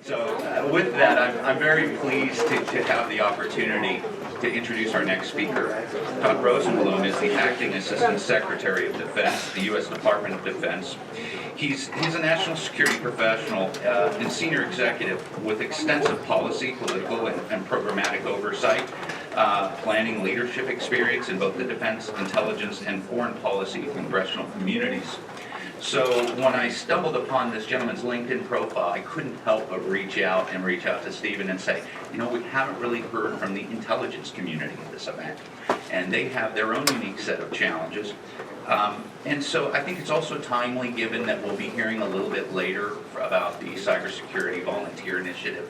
So with that, I'm very pleased to have the opportunity to introduce our next speaker. Todd Rosenblum is the Acting Assistant Secretary of Defense, the U.S. Department of Defense. He's a national security professional and senior executive with extensive policy, political, and programmatic oversight, planning leadership experience in both the defense, intelligence, and foreign policy congressional communities. So when I stumbled upon this gentleman's LinkedIn profile, I couldn't help but reach out to Stephen and say, you know, we haven't really heard from the intelligence community at this event, and they have their own unique set of challenges. And so I think it's also timely, given that we'll be hearing a little bit later about the cybersecurity volunteer initiative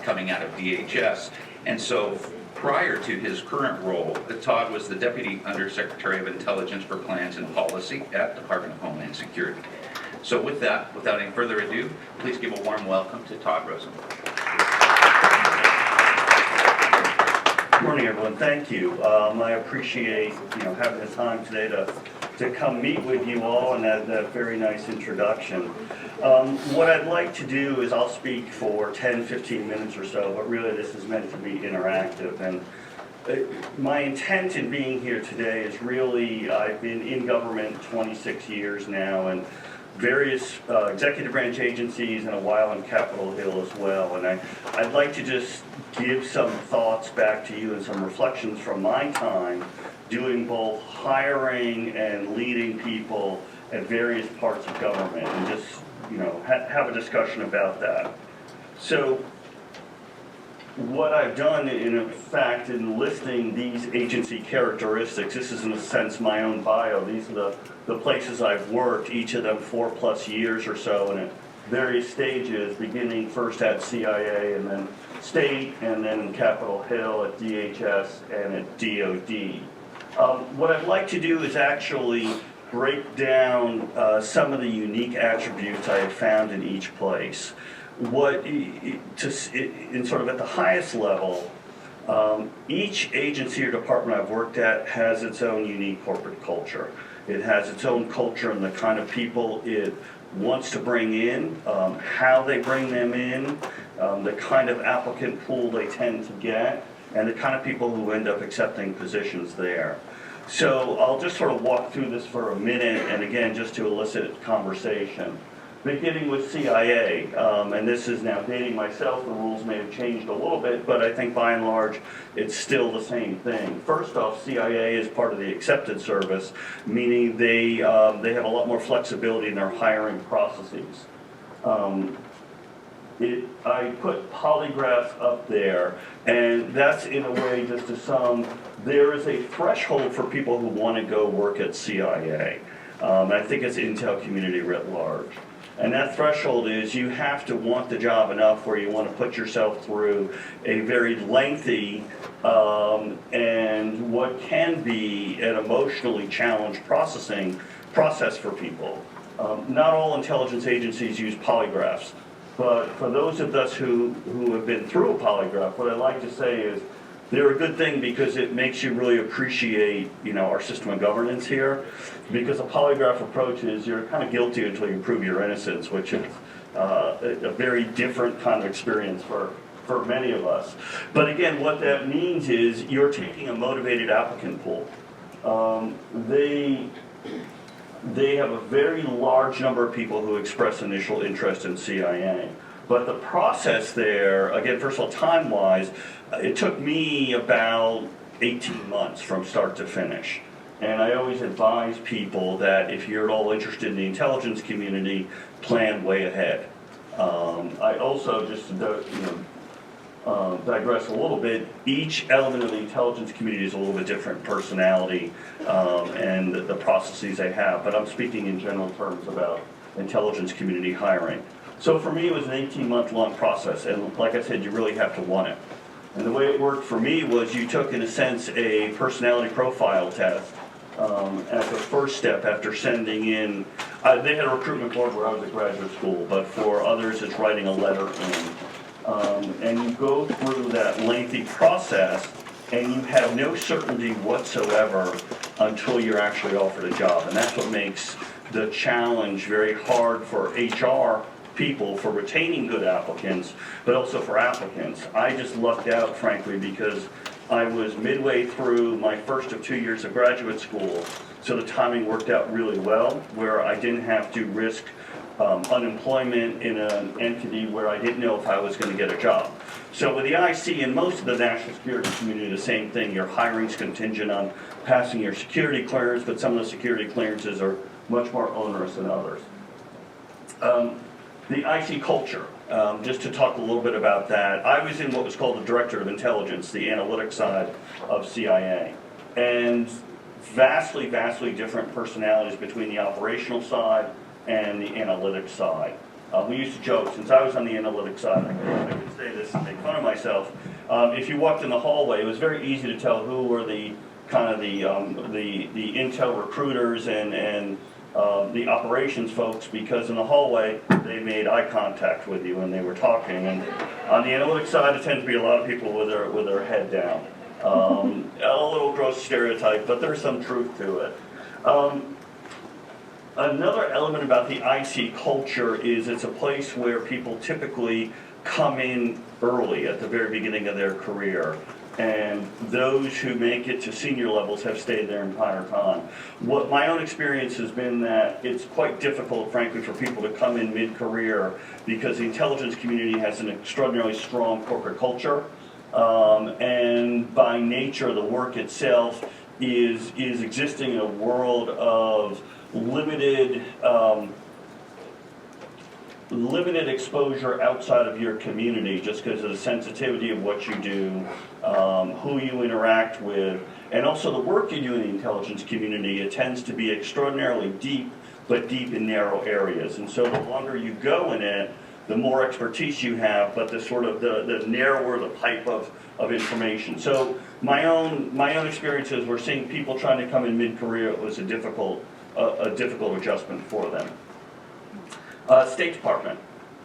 coming out of DHS. And so prior to his current role, Todd was the Deputy Undersecretary of Intelligence for Plans and Policy at the Department of Homeland Security. So with that, without any further ado, please give a warm welcome to Todd Rosenblum. Good morning, everyone. Thank you. I appreciate having the time today to come meet with you all and that very nice introduction. What I'd like to do is I'll speak for 10-15 minutes or so, but really this is meant to be interactive. And my intent in being here today is really, I've been in government 26 years now, and various executive branch agencies and a while on Capitol Hill as well. And I'd like to just give some thoughts back to you and some reflections from my time doing both hiring and leading people at various parts of government, and just have a discussion about that. So what I've done, in fact, in listing these agency characteristics, this is in a sense my own bio. These are the places I've worked, each of them 4+ years or so, and at various stages, beginning first at CIA and then state, and then in Capitol Hill at DHS and at DOD. What I'd like to do is actually break down some of the unique attributes I have found in each place. In sort of at the highest level, each agency or department I've worked at has its own unique corporate culture. It has its own culture and the kind of people it wants to bring in, how they bring them in, the kind of applicant pool they tend to get, and the kind of people who end up accepting positions there. So I'll just sort of walk through this for a minute, and again, just to elicit conversation. Beginning with CIA, and this is now dating myself, the rules may have changed a little bit, but I think by and large, it's still the same thing. First off, CIA is part of the accepted service, meaning they have a lot more flexibility in their hiring processes. I put polygraphs up there, and that's in a way just to sum, there is a threshold for people who want to go work at CIA. I think it's intel community writ large. And that threshold is you have to want the job enough where you want to put yourself through a very lengthy and what can be an emotionally challenged process for people. Not all intelligence agencies use polygraphs. But for those of us who have been through a polygraph, what I like to say is they're a good thing because it makes you really appreciate, our system of governance here. Because a polygraph approach is you're kind of guilty until you prove your innocence, which is a very different kind of experience for many of us. But again, what that means is you're taking a motivated applicant pool. They have a very large number of people who express initial interest in CIA. But the process there, again, first of all, time-wise, it took me about 18 months from start to finish. And I always advise people that if you're at all interested in the intelligence community, plan way ahead. I also, just to digress a little bit, each element of the intelligence community is a little bit different personality and the processes they have, but I'm speaking in general terms about intelligence community hiring. So for me, it was an 18-month long process, and like I said, you really have to want it. And the way it worked for me was you took, in a sense, a personality profile test as the first step after sending in. They had a recruitment board where I was at graduate school, but for others, it's writing a letter in. And you go through that lengthy process, and you have no certainty whatsoever until you're actually offered a job. And that's what makes the challenge very hard for HR people, for retaining good applicants, but also for applicants. I just lucked out, frankly, because I was midway through my first of 2 years of graduate school, so the timing worked out really well, where I didn't have to risk unemployment in an entity where I didn't know if I was going to get a job. So with the IC and most of the national security community, the same thing. Your hiring's contingent on passing your security clearance, but some of the security clearances are much more onerous than others. The IC culture, just to talk a little bit about that. I was in what was called the Director of Intelligence, the analytics side of CIA. And vastly, vastly different personalities between the operational side and the analytics side. We used to joke, since I was on the analytics side, I could say this and make fun of myself. If you walked in the hallway, it was very easy to tell who were the kind of the intel recruiters and the operations folks, because in the hallway they made eye contact with you when they were talking. And on the analytics side, it tends to be a lot of people with their head down. A little gross stereotype, but there's some truth to it. Another element about the IC culture is it's a place where people typically come in early at the very beginning of their career. And those who make it to senior levels have stayed their entire time. What my own experience has been that it's quite difficult, frankly, for people to come in mid-career because the intelligence community has an extraordinarily strong corporate culture. And by nature, the work itself is existing in a world of limited exposure outside of your community, just because of the sensitivity of what you do, who you interact with, and also the work you do in the intelligence community. It tends to be extraordinarily deep, but deep in narrow areas. And so the longer you go in it, the more expertise you have, but the narrower the pipe of information. So my own experiences were seeing people trying to come in mid-career. It was a difficult adjustment for them. State Department,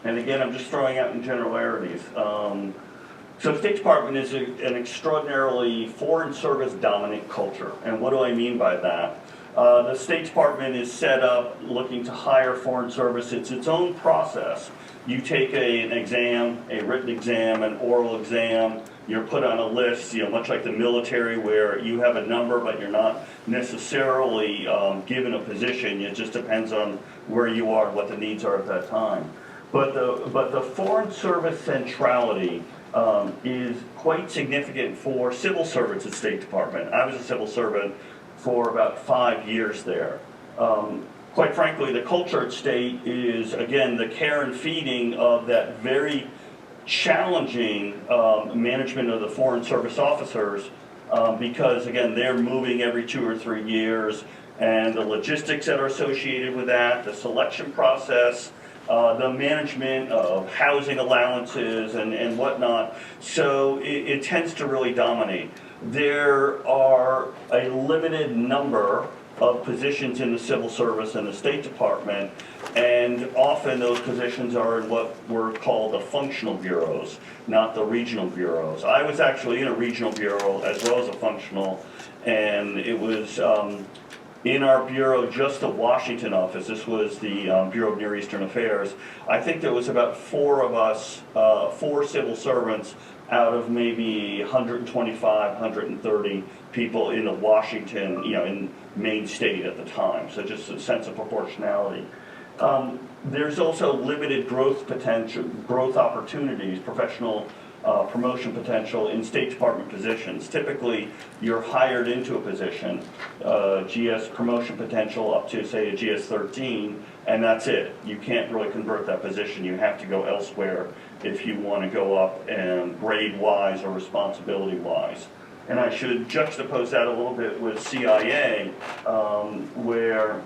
and again, I'm just throwing out in generalities. So State Department is an extraordinarily Foreign Service dominant culture, and what do I mean by that? The State Department is set up looking to hire Foreign Service. It's its own process. You take an exam, a written exam, an oral exam. You're put on a list, much like the military, where you have a number, but you're not necessarily given a position. It just depends on where you are and what the needs are at that time. But the Foreign Service centrality is quite significant for civil servants at State Department. I was a civil servant for about 5 years there. Quite frankly, the culture at State is, again, the care and feeding of that very challenging management of the Foreign Service officers, because, again, they're moving every 2 or 3 years, and the logistics that are associated with that, the selection process, the management of housing allowances and whatnot. So it tends to really dominate. There are a limited number of positions in the civil service and the State Department, and often those positions are in what were called the functional bureaus, not the regional bureaus. I was actually in a regional bureau as well as a functional, and it was in our bureau, just the Washington office. This was the Bureau of Near Eastern Affairs. I think there was about 4 of us, 4 civil servants out of maybe 125, 130 people in the Washington, in Maine State at the time. So just a sense of proportionality. There's also limited growth potential, growth opportunities, professional promotion potential in State Department positions. Typically, you're hired into a position, GS promotion potential up to, say, a GS 13, and that's it. You can't really convert that position. You have to go elsewhere if you want to go up and grade-wise or responsibility-wise. And I should juxtapose that a little bit with CIA, where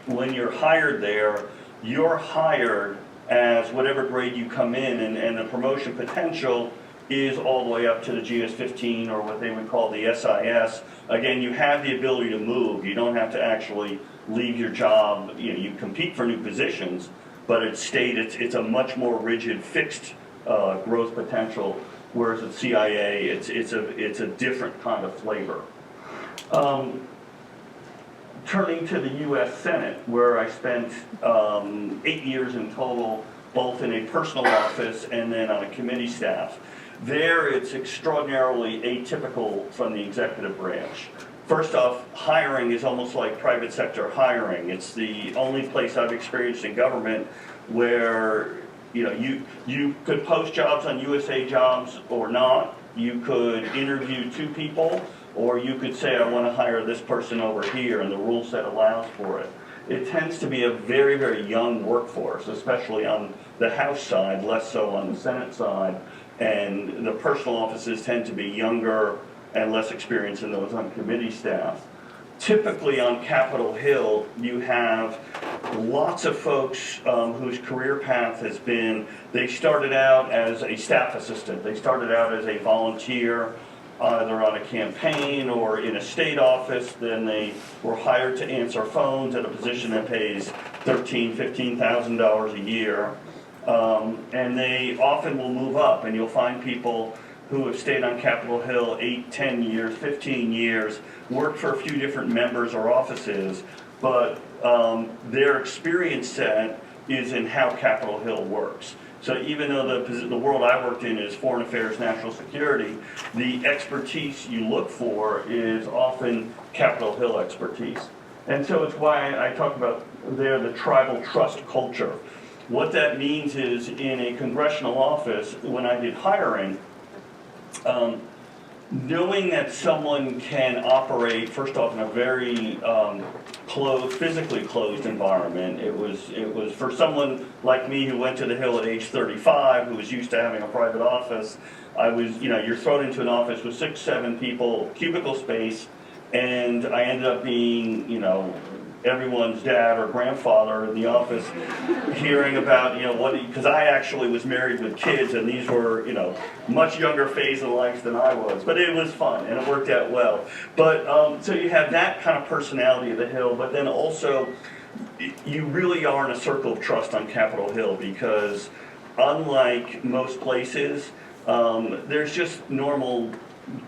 when you're hired there, you're hired as whatever grade you come in, and the promotion potential is all the way up to the GS-15, or what they would call the SIS. Again, you have the ability to move. You don't have to actually leave your job. You compete for new positions, but at State, it's a much more rigid, fixed growth potential, whereas at CIA, it's a different kind of flavor. turning to the U.S. Senate, where I spent 8 years in total, both in a personal office and then on a committee staff. There, it's extraordinarily atypical from the executive branch. First off, hiring is almost like private sector hiring. It's the only place I've experienced in government where you could post jobs on USA Jobs or not. You could interview 2 people, or you could say, I want to hire this person over here, and the rule set allows for it. It tends to be a very, very young workforce, especially on the House side, less so on the Senate side. And the personal offices tend to be younger and less experienced than those on committee staff. Typically on Capitol Hill, you have lots of folks whose career path has been, they started out as a staff assistant, they started out as a volunteer, either on a campaign or in a state office, then they were hired to answer phones at a position that pays $13,000, $15,000 a year. And they often will move up, and you'll find people who have stayed on Capitol Hill 8, 10 years, 15 years, worked for a few different members or offices, but their experience set is in how Capitol Hill works. So even though the world I worked in is foreign affairs, national security, the expertise you look for is often Capitol Hill expertise. And so it's why I talk about there the tribal trust culture. What that means is in a congressional office, when I did hiring, knowing that someone can operate, first off, in a very closed, physically closed environment. It was for someone like me who went to the Hill at age 35, who was used to having a private office. You're thrown into an office with 6, 7 people, cubicle space, and I ended up being, everyone's dad or grandfather in the office, hearing about, because I actually was married with kids, and these were, much younger phase of life than I was. But it was fun, and it worked out well. But, so you have that kind of personality of the Hill, but then also, you really are in a circle of trust on Capitol Hill, because unlike most places, there's just normal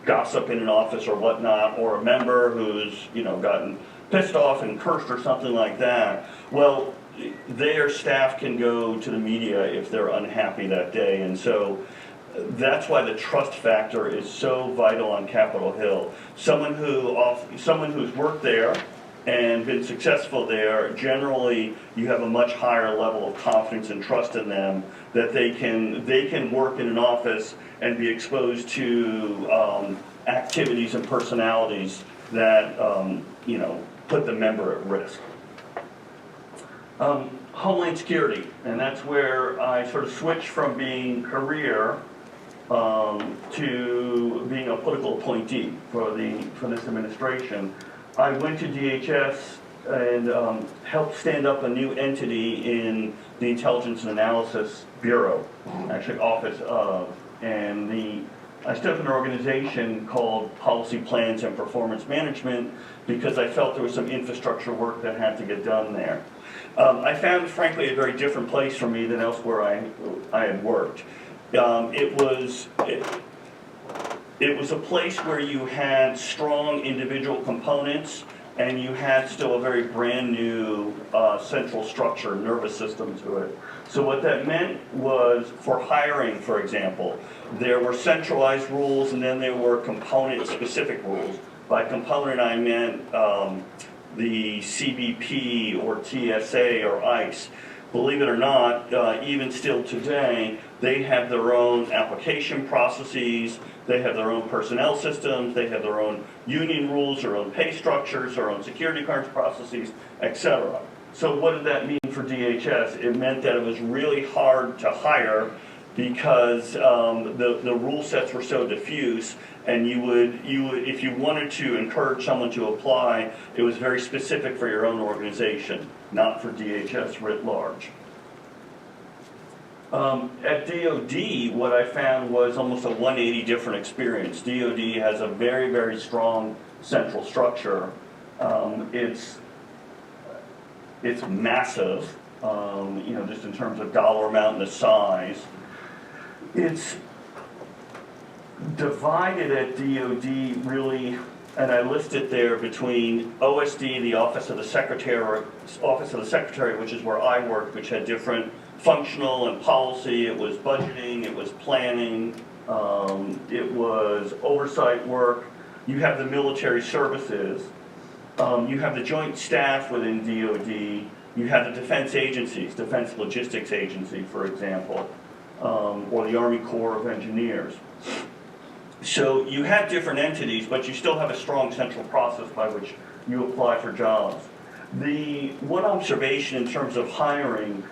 gossip in an office or whatnot, or a member who's, gotten pissed off and cursed or something like that. Well, their staff can go to the media if they're unhappy that day, and so that's why the trust factor is so vital on Capitol Hill. Someone who's worked there and been successful there, generally you have a much higher level of confidence and trust in them that they can work in an office and be exposed to activities and personalities that put the member at risk. Homeland Security, and that's where I sort of switched from being career to being a political appointee for this administration. I went to DHS and helped stand up a new entity in the Intelligence and Analysis Bureau, actually Office of, and I stood up an organization called Policy Plans and Performance Management because I felt there was some infrastructure work that had to get done there. I found, frankly, a very different place for me than elsewhere I had worked. It was a place where you had strong individual components and you had still a very brand new central structure, nervous system to it. So what that meant was, for hiring, for example, there were centralized rules and then there were component-specific rules. By component, I meant the CBP or TSA or ICE. Believe it or not, even still today, they have their own application processes, they have their own personnel systems, they have their own union rules, their own pay structures, their own security clearance processes, etc. So what did that mean for DHS? It meant that it was really hard to hire because the rule sets were so diffuse, and you would if you wanted to encourage someone to apply, it was very specific for your own organization, not for DHS writ large. At DoD, what I found was almost a 180 different experience. DoD has a very, very strong central structure. It's massive, just in terms of dollar amount and the size. It's divided at DoD really and I listed there between OSD, the Office of the Secretary, which is where I worked, which had different functional and policy. It was budgeting, it was planning, it was oversight work. You have the military services. You have the joint staff within DoD. You have the defense agencies, Defense Logistics Agency, for example, or the Army Corps of Engineers. So you have different entities, but you still have a strong central process by which you apply for jobs. The one observation in terms of hiring,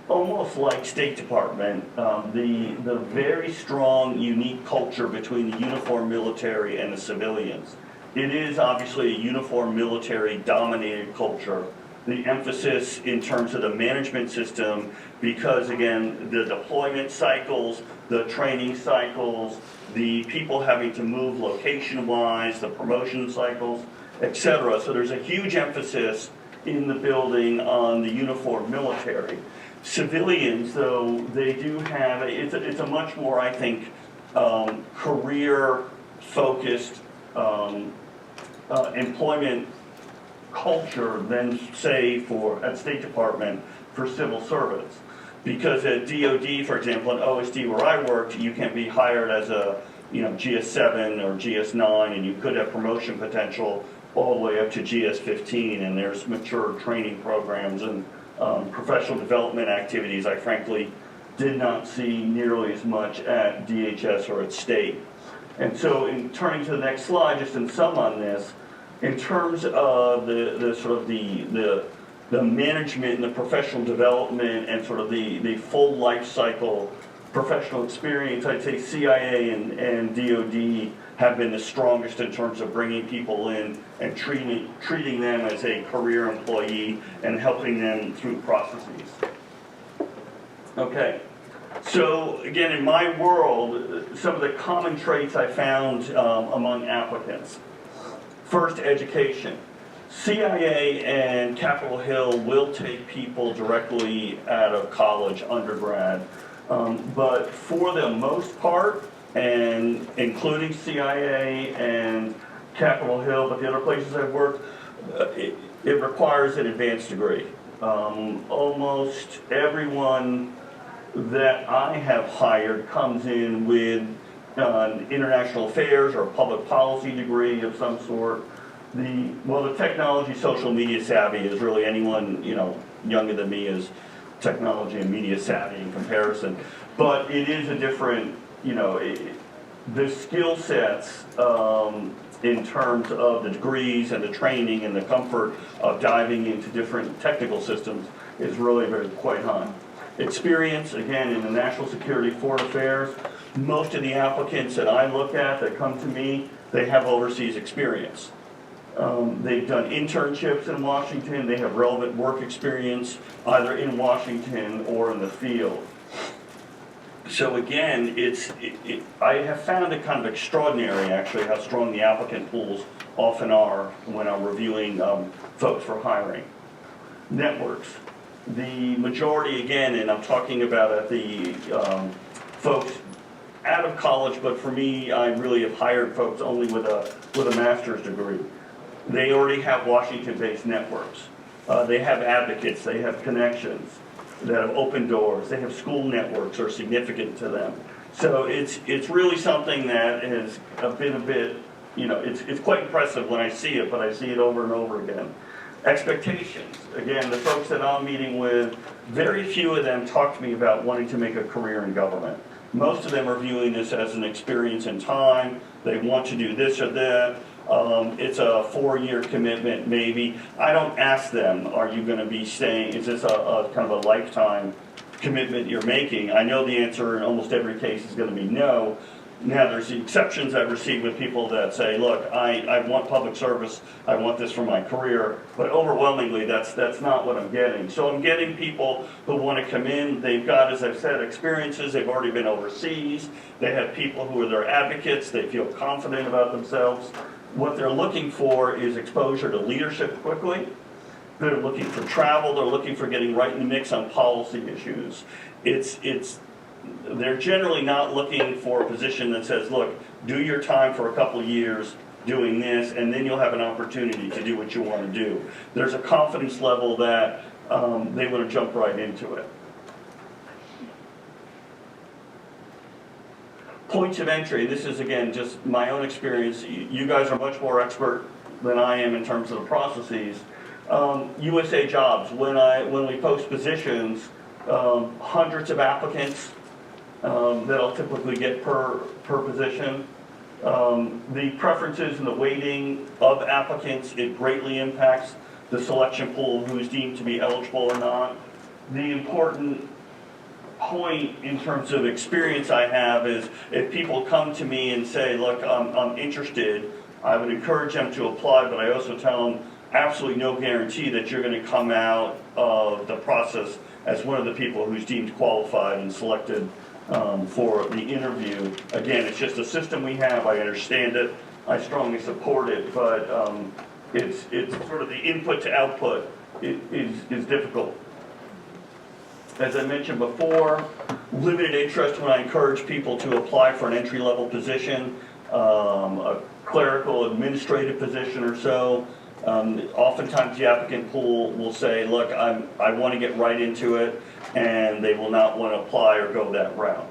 almost like State Department, the very strong, unique culture between the uniformed military and the civilians. It is obviously a uniformed military-dominated culture. The emphasis in terms of the management system, because again, the deployment cycles, the training cycles, the people having to move location-wise, the promotion cycles, etc. So there's a huge emphasis in the building on the uniformed military. Civilians, though, they do have, it's a much more, I think, career-focused employment culture than, say, at State Department for civil servants. Because at DoD, for example, at OSD where I worked, you can be hired as a GS7 or GS9, and you could have promotion potential all the way up to GS15, and there's mature training programs and professional development activities I frankly did not see nearly as much at DHS or at State. And so in turning to the next slide, just in sum on this, in terms of the sort of the management and the professional development and sort of the full life cycle professional experience, I'd say CIA and DoD have been the strongest in terms of bringing people in and treating them as a career employee and helping them through processes. Okay, so again, in my world, some of the common traits I found among applicants. First, education. CIA and Capitol Hill will take people directly out of college, undergrad, but for the most part, and including CIA and Capitol Hill, but the other places I've worked, it requires an advanced degree. Almost everyone that I have hired comes in with an international affairs or public policy degree of some sort. The technology, social media savvy is really anyone, younger than me is technology and media savvy in comparison. But it is a different, the skill sets in terms of the degrees and the training and the comfort of diving into different technical systems is really quite high. Experience, again, in the national security, foreign affairs, most of the applicants that I look at that come to me, they have overseas experience. They've done internships in Washington, they have relevant work experience either in Washington or in the field. So again, I have found it kind of extraordinary actually how strong the applicant pools often are when I'm reviewing folks for hiring. Networks. The majority, again, and I'm talking about the folks out of college, but for me, I really have hired folks only with a master's degree. They already have Washington-based networks. They have advocates, they have connections that have open doors, they have school networks that are significant to them. So it's really something that has been a bit, it's quite impressive when I see it, but I see it over and over again. Expectations. Again, the folks that I'm meeting with, very few of them talk to me about wanting to make a career in government. Most of them are viewing this as an experience in time. They want to do this or that. It's a 4-year commitment, maybe. I don't ask them, are you going to be staying, is this a kind of a lifetime commitment you're making? I know the answer in almost every case is going to be no. Now, there's the exceptions I've received with people that say, look, I want public service, I want this for my career, but overwhelmingly, that's not what I'm getting. So I'm getting people who want to come in, they've got, as I've said, experiences, they've already been overseas, they have people who are their advocates, they feel confident about themselves. What they're looking for is exposure to leadership quickly. They're looking for travel, they're looking for getting right in the mix on policy issues. They're generally not looking for a position that says, look, do your time for a couple of years, doing this, and then you'll have an opportunity to do what you want to do. There's a confidence level that they want to jump right into it. Points of entry, this is again just my own experience. You guys are much more expert than I am in terms of the processes. USA Jobs, when we post positions, hundreds of applicants that I'll typically get per position. The preferences and the weighting of applicants, it greatly impacts the selection pool, who is deemed to be eligible or not. The important point in terms of experience I have is if people come to me and say, look, I'm interested, I would encourage them to apply, but I also tell them absolutely no guarantee that you're going to come out of the process as one of the people who's deemed qualified and selected for the interview. Again, it's just a system we have. I understand it. I strongly support it, but it's sort of the input to output is difficult. As I mentioned before, limited interest when I encourage people to apply for an entry-level position, a clerical administrative position or so. Oftentimes the applicant pool will say, look, I want to get right into it, and they will not want to apply or go that route.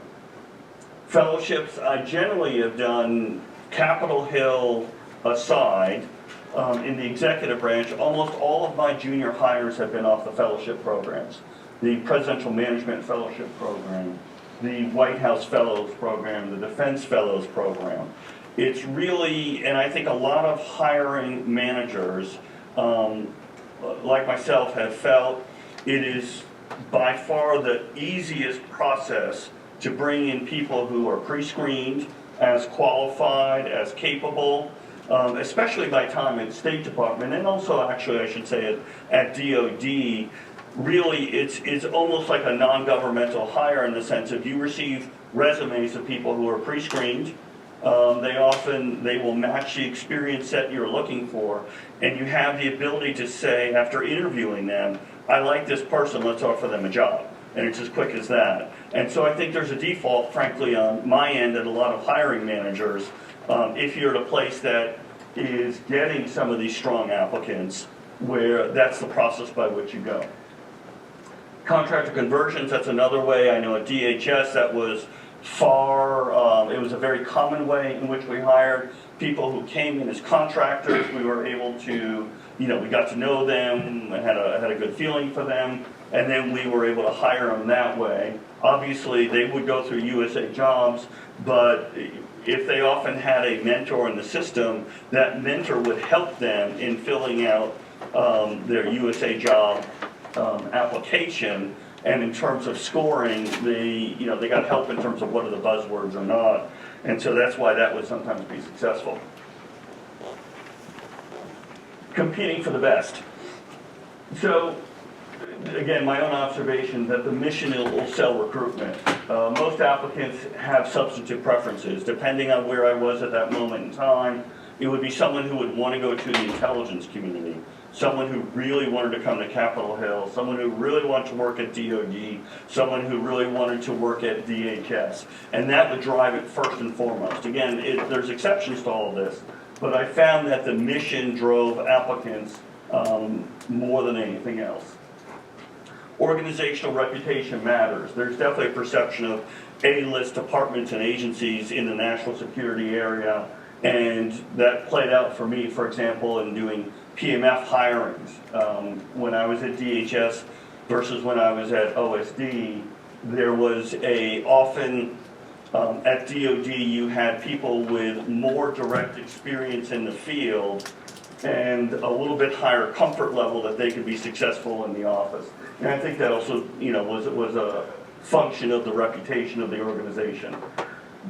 Fellowships, I generally have done Capitol Hill aside. In the executive branch, almost all of my junior hires have been off the fellowship programs. The Presidential Management Fellowship Program, the White House Fellows Program, the Defense Fellows Program. It's really, and I think a lot of hiring managers, like myself, have felt it is by far the easiest process to bring in people who are pre-screened, as qualified, as capable, especially by time at State Department, and also actually I should say at DOD. Really, it's almost like a non-governmental hire in the sense of you receive resumes of people who are pre-screened. They will match the experience set you're looking for, and you have the ability to say after interviewing them, I like this person, let's offer them a job. And it's as quick as that. And so I think there's a default, frankly, on my end at a lot of hiring managers, if you're at a place that is getting some of these strong applicants, where that's the process by which you go. Contractor conversions, that's another way. I know at DHS that was it was a very common way in which we hired people who came in as contractors. We were able to, we got to know them, I had a good feeling for them, and then we were able to hire them that way. Obviously, they would go through USA Jobs, but if they often had a mentor in the system, that mentor would help them in filling out their USA Job application. And in terms of scoring, they got help in terms of what are the buzzwords or not. And so that's why that would sometimes be successful. Competing for the best. So, again, my own observation that the mission will sell recruitment. Most applicants have substantive preferences. Depending on where I was at that moment in time, it would be someone who would want to go to the intelligence community, someone who really wanted to come to Capitol Hill, someone who really wanted to work at DOD, someone who really wanted to work at DHS. And that would drive it first and foremost. Again, there's exceptions to all of this, but I found that the mission drove applicants more than anything else. Organizational reputation matters. There's definitely a perception of A-list departments and agencies in the national security area, and that played out for me, for example, in doing PMF hirings. When I was at DHS versus when I was at OSD, there was often at DOD you had people with more direct experience in the field and a little bit higher comfort level that they could be successful in the office. And I think that also was a function of the reputation of the organization.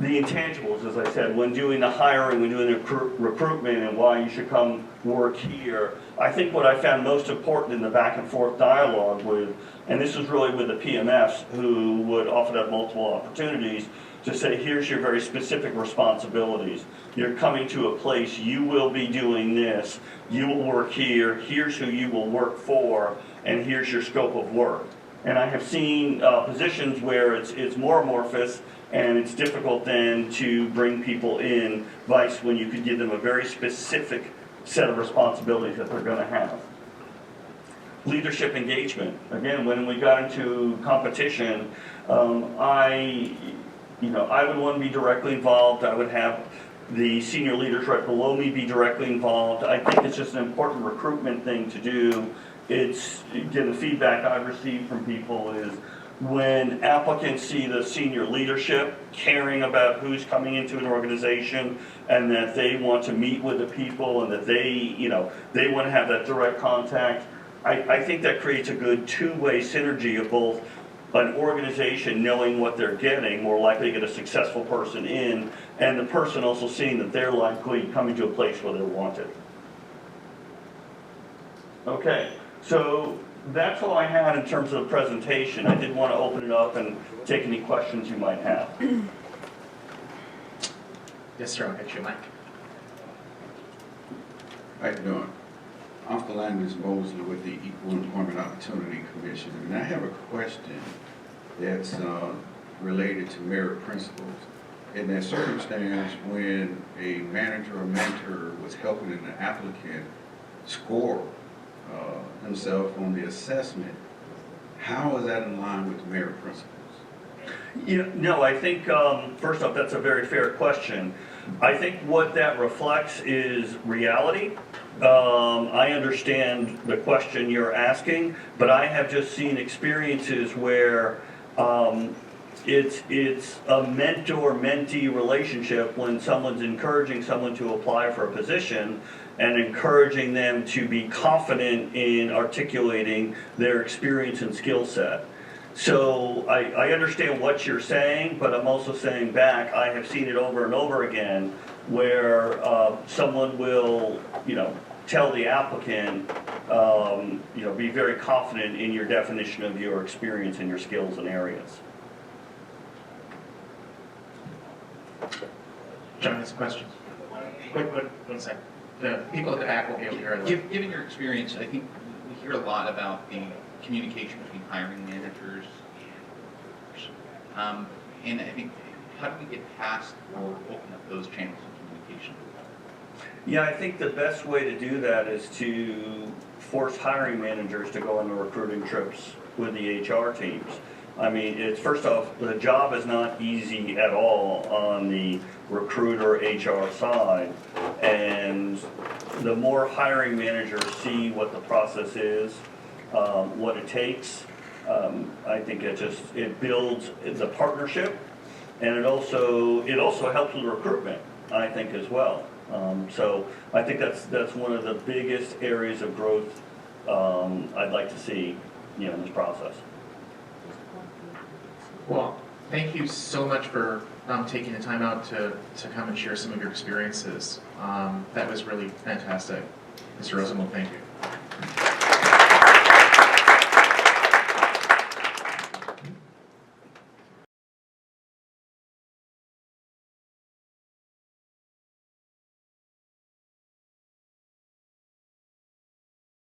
The intangibles, as I said, when doing the hiring, when doing the recruitment and why you should come work here, I think what I found most important in the back and forth dialogue with, and this was really with the PMFs who would often have multiple opportunities, to say here's your very specific responsibilities. You're coming to a place, you will be doing this, you will work here, here's who you will work for, and here's your scope of work. And I have seen positions where it's more amorphous, And it's difficult then to bring people in, vice when you could give them a very specific set of responsibilities that they're going to have. Leadership engagement. Again, when we got into competition, I would want to be directly involved. I would have the senior leaders right below me be directly involved. I think it's just an important recruitment thing to do. It's, again, the feedback I've received from people is when applicants see the senior leadership caring about who's coming into an organization and that they want to meet with the people and that they want to have that direct contact, I think that creates a good two-way synergy of both an organization knowing what they're getting, more likely to get a successful person in, and the person also seeing that they're likely coming to a place where they're wanted. Okay, so that's all I had in terms of the presentation. I did want to open it up and take any questions you might have. Yes, sir, I'll get you a mic. How you doing? I'm Philandus Mosley with the Equal Employment Opportunity Commission, and I have a question that's related to merit principles. In that circumstance, when a manager or mentor was helping an applicant score himself on the assessment, how is that in line with merit principles? No, I think, first off, that's a very fair question. I think what that reflects is reality. I understand the question you're asking, but I have just seen experiences where it's a mentor-mentee relationship when someone's encouraging someone to apply for a position and encouraging them to be confident in articulating their experience and skill set. So I understand what you're saying, but I'm also saying back, I have seen it over and over again where someone will, tell the applicant, be very confident in your definition of your experience and your skills and areas. John has a question. One second. The people at the back will be able to hear it. Given your experience, I think we hear a lot about the communication between hiring managers. And I think, how do we get past or open up those channels of communication? Yeah, I think the best way to do that is to force hiring managers to go on the recruiting trips with the HR teams. I mean, it's first off, the job is not easy at all on the recruiter HR side. And the more hiring managers see what the process is, what it takes, I think it builds the partnership, and it also helps with recruitment, I think, as well. So I think that's one of the biggest areas of growth I'd like to see, in this process. Well, thank you so much for taking the time out to come and share some of your experiences. That was really fantastic. Mr. Rosenblum, thank you.